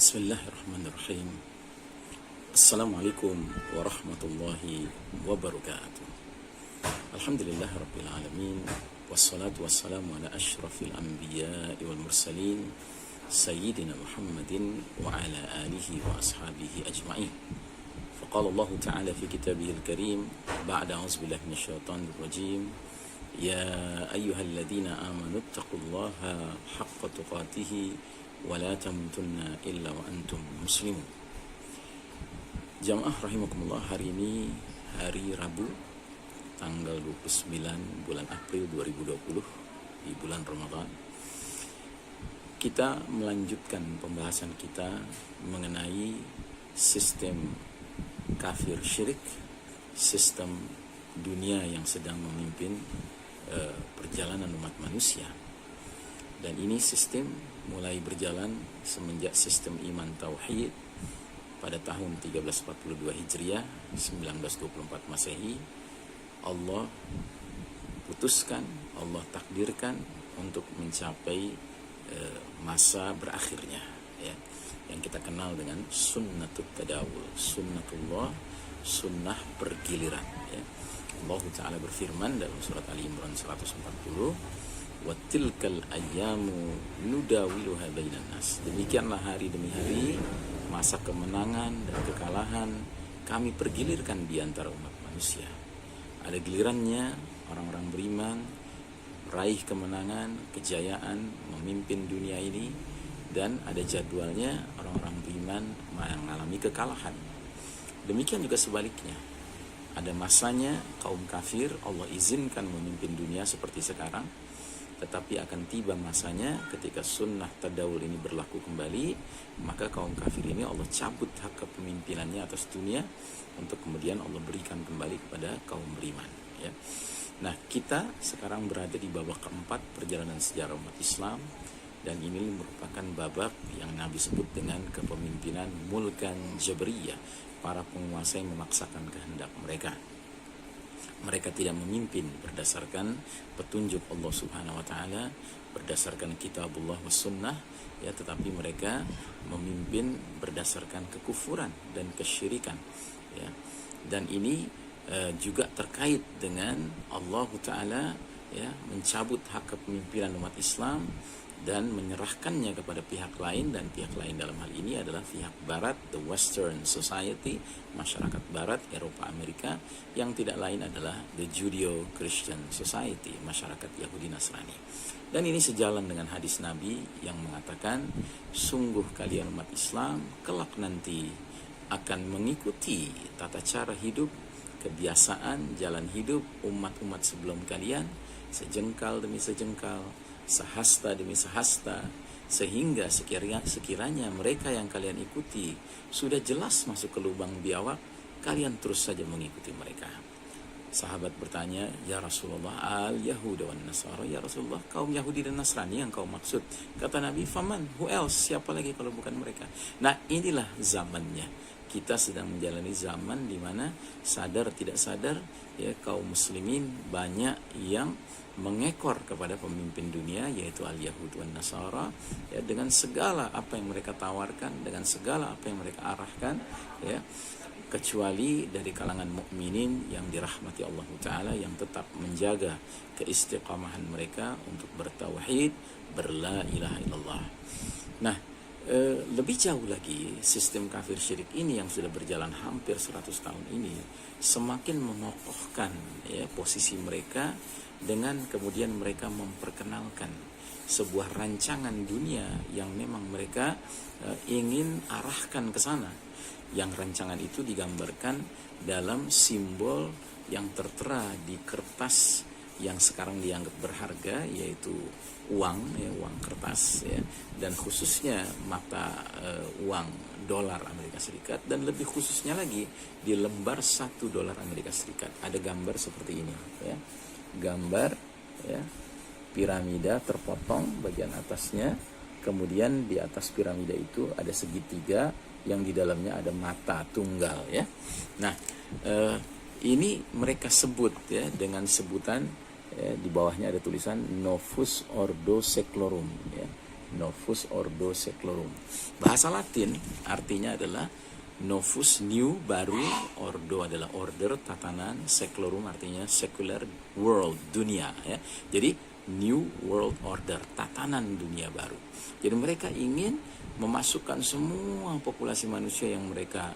Bismillahirrahmanirrahim. Assalamualaikum warahmatullahi wabarakatuh. Alhamdulillah rabbil alamin. Wassalatu wassalamu ala ashrafil anbiya'i wal mursalin Sayyidina Muhammadin wa ala alihi wa ashabihi ajma'in. Faqala Allah ta'ala fi kitabihil karim ba'da a'udzubillahi minasyaitonir rajim. Ya ayyuhalladzina amanu taqullaha haqqa tuqatih wala tamutunna illa wa antum muslimun. Jamaah rahimakumullah, hari ini hari Rabu tanggal 29 bulan April 2020 di bulan Ramadan. Kita melanjutkan pembahasan kita mengenai sistem kafir syirik, sistem dunia yang sedang memimpin perjalanan umat manusia. Dan ini sistem mulai berjalan semenjak sistem iman tauhid pada tahun 1342 Hijriah, 1924 Masehi. Allah putuskan, Allah takdirkan untuk mencapai masa berakhirnya, ya, yang kita kenal dengan sunnatut tadawul, sunnatullah, sunnah bergiliran, ya. Allah Ta'ala berfirman dalam surat Ali Imran 140, wa tilkal ayyamu nudawiluha bainan nas. Demikianlah hari demi hari, masa kemenangan dan kekalahan kami pergilirkan di antara umat manusia. Ada gilirannya orang-orang beriman raih kemenangan, kejayaan, memimpin dunia ini, dan ada jadwalnya orang-orang beriman mengalami kekalahan. Demikian juga sebaliknya. Ada masanya kaum kafir Allah izinkan memimpin dunia seperti sekarang, tetapi akan tiba masanya ketika sunnah tadawul ini berlaku kembali, maka kaum kafir ini Allah cabut hak kepemimpinannya atas dunia untuk kemudian Allah berikan kembali kepada kaum beriman, ya. Nah, kita sekarang berada di babak keempat perjalanan sejarah umat Islam, dan ini merupakan babak yang Nabi sebut dengan kepemimpinan mulkan jabriyah, para penguasa yang memaksakan kehendak mereka. Mereka tidak memimpin berdasarkan petunjuk Allah Subhanahu wa taala, berdasarkan kitabullah was sunnah, ya, tetapi mereka memimpin berdasarkan kekufuran dan kesyirikan, ya. Dan ini juga terkait dengan Allah taala, ya, mencabut hak kepemimpinan umat Islam dan menyerahkannya kepada pihak lain, dan pihak lain dalam hal ini adalah pihak barat, the western society, masyarakat barat, Eropa, Amerika, yang tidak lain adalah the Judeo-Christian society, masyarakat Yahudi Nasrani. Dan ini sejalan dengan hadis Nabi yang mengatakan, sungguh kalian umat Islam kelak nanti akan mengikuti tata cara hidup, kebiasaan, jalan hidup umat-umat sebelum kalian, sejengkal demi sejengkal, sehasta demi sehasta, sehingga sekiranya mereka yang kalian ikuti sudah jelas masuk ke lubang biawak, kalian terus saja mengikuti mereka. Sahabat bertanya, ya Rasulullah, al-Yahuda wan Nasara, ya Rasulullah, kaum Yahudi dan Nasrani yang kau maksud? Kata Nabi, faman, who else, siapa lagi kalau bukan mereka? Nah, inilah zamannya. Kita sedang menjalani zaman di mana sadar tidak sadar, ya, kaum muslimin banyak yang mengekor kepada pemimpin dunia, yaitu al-Yahud wan Nasara, ya, dengan segala apa yang mereka tawarkan, dengan segala apa yang mereka arahkan, ya, kecuali dari kalangan mukminin yang dirahmati Allah Ta'ala, yang tetap menjaga keistiqamahan mereka untuk bertauhid, berla ilaha illallah. Nah, lebih jauh lagi, sistem kafir syirik ini yang sudah berjalan hampir 100 tahun ini semakin mengokohkan, ya, posisi mereka, dengan kemudian mereka memperkenalkan sebuah rancangan dunia yang memang mereka ingin arahkan ke sana. Yang rancangan itu digambarkan dalam simbol yang tertera di kertas yang sekarang dianggap berharga, yaitu uang, ya, uang kertas, ya, dan khususnya mata uang dolar Amerika Serikat, dan lebih khususnya lagi di lembar $1 Amerika Serikat ada gambar seperti ini, ya, gambar, ya, piramida terpotong bagian atasnya, kemudian di atas piramida itu ada segitiga yang di dalamnya ada mata tunggal, ya. Nah, ini mereka sebut, ya, dengan sebutan, ya, di bawahnya ada tulisan Novus Ordo Seclorum, ya, Novus Ordo Seclorum. Bahasa Latin artinya adalah Novus new, baru, Ordo adalah order, tatanan, Seclorum artinya secular, world, dunia ya. Jadi new world order, tatanan dunia baru. Jadi mereka ingin memasukkan semua populasi manusia yang mereka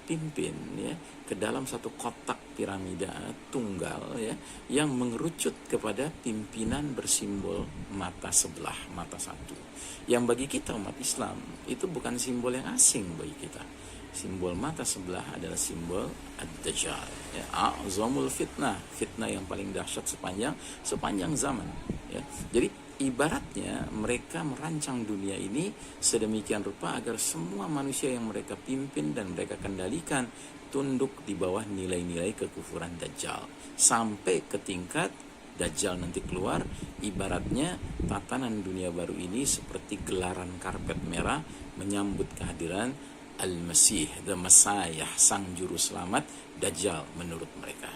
pimpin ya ke dalam satu kotak piramida tunggal ya yang mengerucut kepada pimpinan bersimbol mata sebelah, mata satu. Yang bagi kita umat Islam itu bukan simbol yang asing bagi kita. Simbol mata sebelah adalah simbol Ad-Dajjal ya, azamul fitnah, fitnah yang paling dahsyat sepanjang zaman ya. Jadi ibaratnya mereka merancang dunia ini sedemikian rupa agar semua manusia yang mereka pimpin dan mereka kendalikan tunduk di bawah nilai-nilai kekufuran Dajjal. Sampai ke tingkat Dajjal nanti keluar, ibaratnya tatanan dunia baru ini seperti gelaran karpet merah menyambut kehadiran Al-Masih, the Messiah, sang juru selamat Dajjal menurut mereka.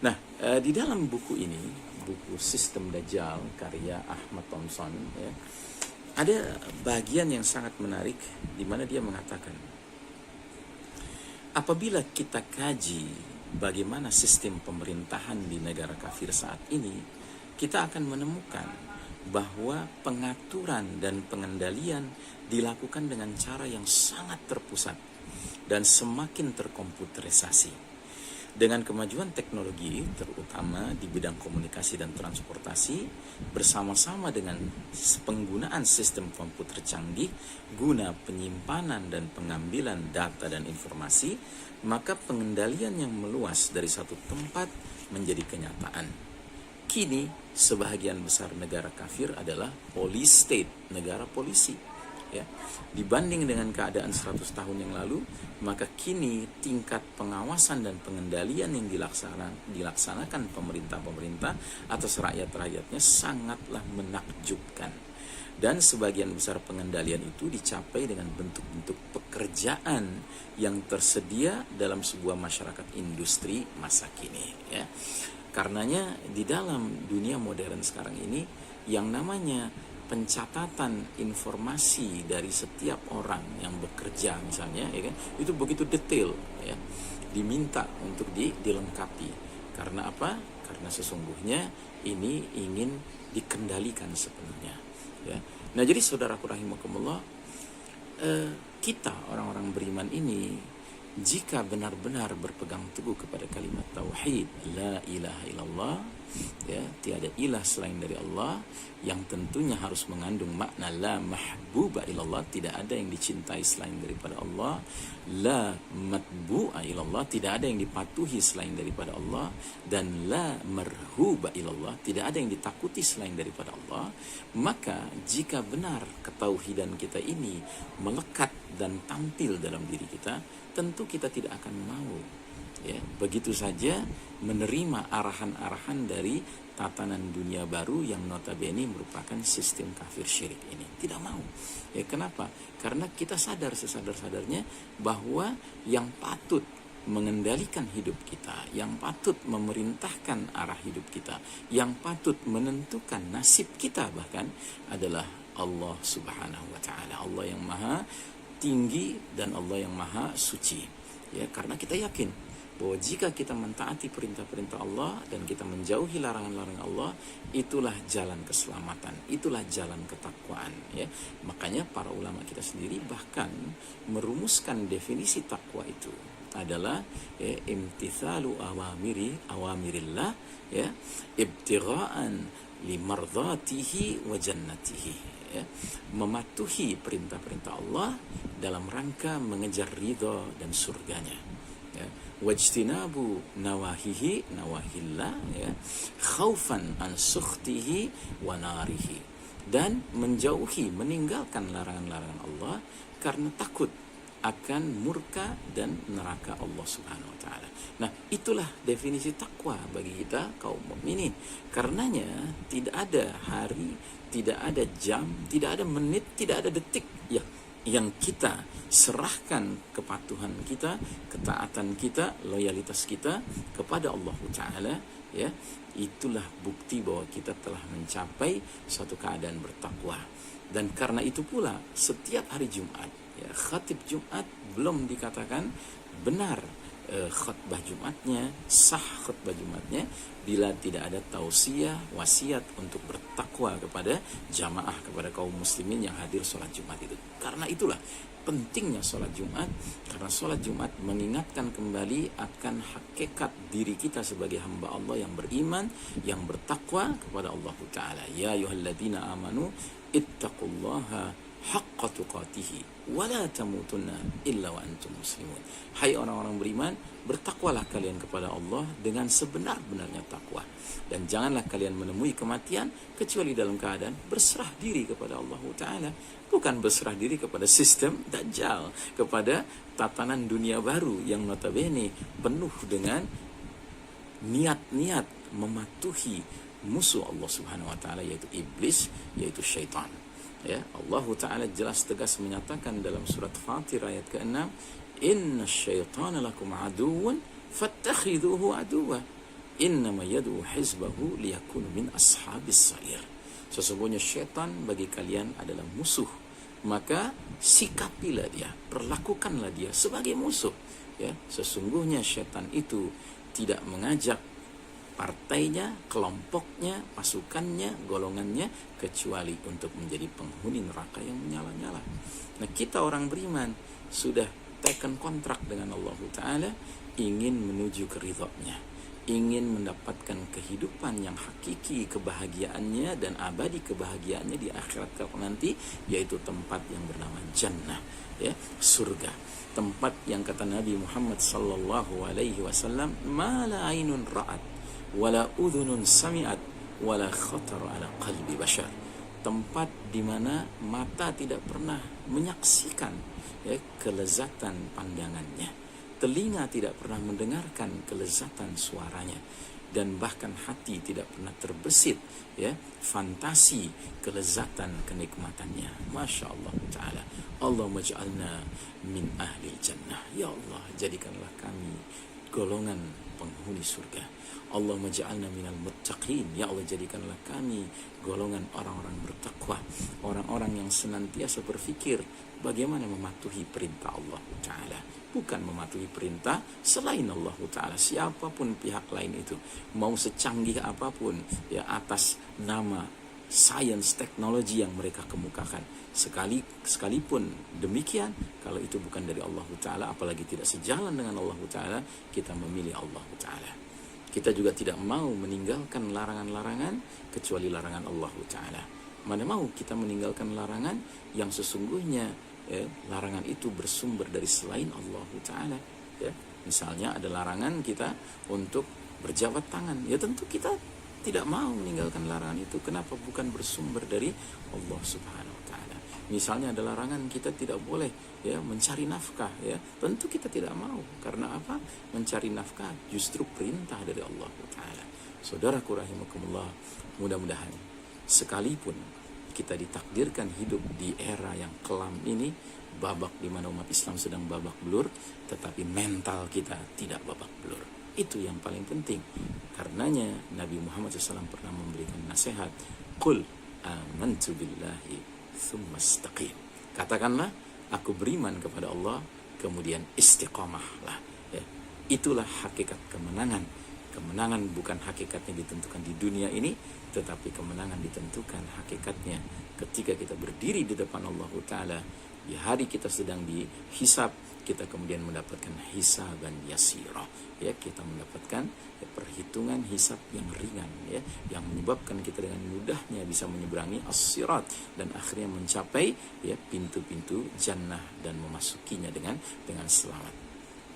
Nah, di dalam buku ini, buku Sistem Dajjal karya Ahmad Thompson ya, ada bagian yang sangat menarik di mana dia mengatakan apabila kita kaji bagaimana sistem pemerintahan di negara kafir saat ini, kita akan menemukan bahwa pengaturan dan pengendalian dilakukan dengan cara yang sangat terpusat dan semakin terkomputerisasi. Dengan kemajuan teknologi, terutama di bidang komunikasi dan transportasi, bersama-sama dengan penggunaan sistem komputer canggih guna penyimpanan dan pengambilan data dan informasi, maka pengendalian yang meluas dari satu tempat menjadi kenyataan. Kini, sebahagian besar negara kafir adalah police state, negara polisi. Ya, dibanding dengan keadaan 100 tahun yang lalu, maka kini tingkat pengawasan dan pengendalian yang dilaksanakan pemerintah-pemerintah atas rakyat-rakyatnya sangatlah menakjubkan. Dan sebagian besar pengendalian itu dicapai dengan bentuk-bentuk pekerjaan yang tersedia dalam sebuah masyarakat industri masa kini. Ya. Karenanya di dalam dunia modern sekarang ini yang namanya pencatatan informasi dari setiap orang yang bekerja misalnya ya kan, itu begitu detail ya, diminta untuk dilengkapi. Karena apa? Karena sesungguhnya ini ingin dikendalikan sepenuhnya ya. Nah, jadi saudaraku rahimakumullah, kita orang-orang beriman ini jika benar-benar berpegang teguh kepada kalimat tauhid la ilaha illallah ya, tiada ilah selain dari Allah, yang tentunya harus mengandung makna la mahbuba ilallah, tidak ada yang dicintai selain daripada Allah, la matbu'a ilallah, tidak ada yang dipatuhi selain daripada Allah, dan la marhuba ilallah, tidak ada yang ditakuti selain daripada Allah. Maka jika benar ketauhidan kita ini melekat dan tampil dalam diri kita, tentu kita tidak akan mau ya begitu saja menerima arahan-arahan dari tatanan dunia baru yang notabene merupakan sistem kafir syirik ini. Tidak mau. Ya, kenapa? Karena kita sadar sesadar-sadarnya bahwa yang patut mengendalikan hidup kita, yang patut memerintahkan arah hidup kita, yang patut menentukan nasib kita bahkan adalah Allah Subhanahu wa taala. Allah yang maha tinggi dan Allah yang maha suci. Ya, karena kita yakin bahwa jika kita mentaati perintah-perintah Allah dan kita menjauhi larangan-larangan Allah, itulah jalan keselamatan, itulah jalan ketakwaan ya. Makanya para ulama kita sendiri bahkan merumuskan definisi takwa itu adalah ya, imtithalu awamirillah ya, ibtigha'an limardatihi wa jannatihi ya, mematuhi perintah-perintah Allah dalam rangka mengejar ridha dan surganya ya. Wajtinabu nawahillah ya, khaufan an sukhtihi wa narihi, dan menjauhi, meninggalkan larangan-larangan Allah karena takut akan murka dan neraka Allah Subhanahu wa taala. Nah, itulah definisi takwa bagi kita kaum mukminin. Karenanya tidak ada hari, tidak ada jam, tidak ada menit, tidak ada detik ya yang kita serahkan kepatuhan kita, ketaatan kita, loyalitas kita kepada Allah Ta'ala ya, itulah bukti bahwa kita telah mencapai suatu keadaan bertakwa. Dan karena itu pula setiap hari Jumat, ya, khatib Jumat belum dikatakan benar khutbah Jumatnya, sah khutbah Jumatnya bila tidak ada tausiah, wasiat untuk bertakwa kepada jamaah, kepada kaum muslimin yang hadir sholat Jumat itu. Karena itulah pentingnya sholat Jumat, karena sholat Jumat mengingatkan kembali akan hakikat diri kita sebagai hamba Allah yang beriman, yang bertakwa kepada Allah Ta'ala. Ya ayyuhalladzina amanu ittaqullaha haqqa tuqatihi wa la tamutunna illa wa antum muslimun. Hai orang-orang beriman, bertakwalah kalian kepada Allah dengan sebenar-benarnya takwa, dan janganlah kalian menemui kematian kecuali dalam keadaan berserah diri kepada Allah Ta'ala. Bukan berserah diri kepada sistem Dajjal, kepada tatanan dunia baru yang notabene penuh dengan niat-niat mematuhi musuh Allah Subhanahu wa Ta'ala, yaitu iblis, yaitu syaitan. Ya, Allah Ta'ala jelas tegas menyatakan dalam surat Fatir ayat ke-6, inna syaitana lakum aduwan fattakhidhuhu aduwa innama yad'u hizbahu liyakunu min ashabis sa'ir. Sesungguhnya syaitan bagi kalian adalah musuh, maka sikapilah dia, perlakukanlah dia sebagai musuh. Ya, sesungguhnya syaitan itu tidak mengajak partainya, kelompoknya, pasukannya, golongannya, kecuali untuk menjadi penghuni neraka yang menyala-nyala. Nah, kita orang beriman sudah taken kontrak dengan Allah Ta'ala, ingin menuju ke ridhonya, ingin mendapatkan kehidupan yang hakiki, kebahagiaannya dan abadi kebahagiaannya di akhirat kelak nanti, yaitu tempat yang bernama jannah, ya, surga. Tempat yang kata Nabi Muhammad sallallahu alaihi wasallam, ma la ainun ra'at wala udhunun sami'at wala khatar ala qalbi bashar. Tempat di mana mata tidak pernah menyaksikan, ya, kelezatan pandangannya, telinga tidak pernah mendengarkan kelezatan suaranya, dan bahkan hati tidak pernah terbesit, ya, fantasi kelezatan kenikmatannya. Masya Allah Ta'ala. Allahumma ja'alna min ahlil jannah. Ya Allah, jadikanlah kami golongan penghuni surga. Allahumma ja'alna minal muttaqin. Ya Allah, jadikanlah kami golongan orang-orang bertakwa, orang-orang yang senantiasa berpikir bagaimana mematuhi perintah Allah Ta'ala, bukan mematuhi perintah selain Allah Ta'ala. Siapapun pihak lain itu, mau secanggih apapun, ya, atas nama sains teknologi yang mereka kemukakan, sekalipun demikian, kalau itu bukan dari Allah Ta'ala, apalagi tidak sejalan dengan Allah Ta'ala, kita memilih Allah Ta'ala. Kita juga tidak mau meninggalkan larangan-larangan kecuali larangan Allah Ta'ala. Mana mau kita meninggalkan larangan yang sesungguhnya, larangan itu bersumber dari selain Allah Ta'ala. Ya, misalnya ada larangan kita untuk berjabat tangan, ya tentu kita tidak mau meninggalkan larangan itu. Kenapa? Bukan bersumber dari Allah Subhanahu wa Ta'ala. Misalnya ada larangan kita tidak boleh, ya, mencari nafkah, ya tentu kita tidak mau. Karena apa? Mencari nafkah justru perintah dari Allah Ta'ala. Saudaraku rahimakumullah, mudah-mudahan sekalipun kita ditakdirkan hidup di era yang kelam ini, babak di mana umat Islam sedang babak belur, tetapi mental kita tidak babak belur. Itu yang paling penting. Karenanya Nabi Muhammad SAW pernah memberikan nasihat, qul amantu billahi thumma istaqim. Katakanlah, aku beriman kepada Allah, kemudian istiqamahlah. Ya, itulah hakikat kemenangan. Kemenangan bukan hakikatnya ditentukan di dunia ini, tetapi kemenangan ditentukan hakikatnya ketika kita berdiri di depan Allah Ta'ala. Di hari kita sedang dihisab, kita kemudian mendapatkan hisaban yasirah, ya, kita mendapatkan, ya, perhitungan hisab yang ringan, ya, yang menyebabkan kita dengan mudahnya bisa menyeberangi as-sirat dan akhirnya mencapai, ya, pintu-pintu jannah dan memasukinya dengan selamat.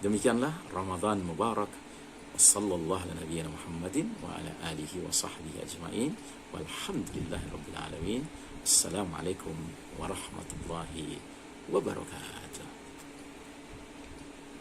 Demikianlah Ramadan Mubarak. Wassallallahu ala nabiyyina Muhammadin wa ala alihi wa sahbihi ajma'in walhamdulillahi rabbil alamin. Assalamualaikum warahmatullahi wabarakatuh.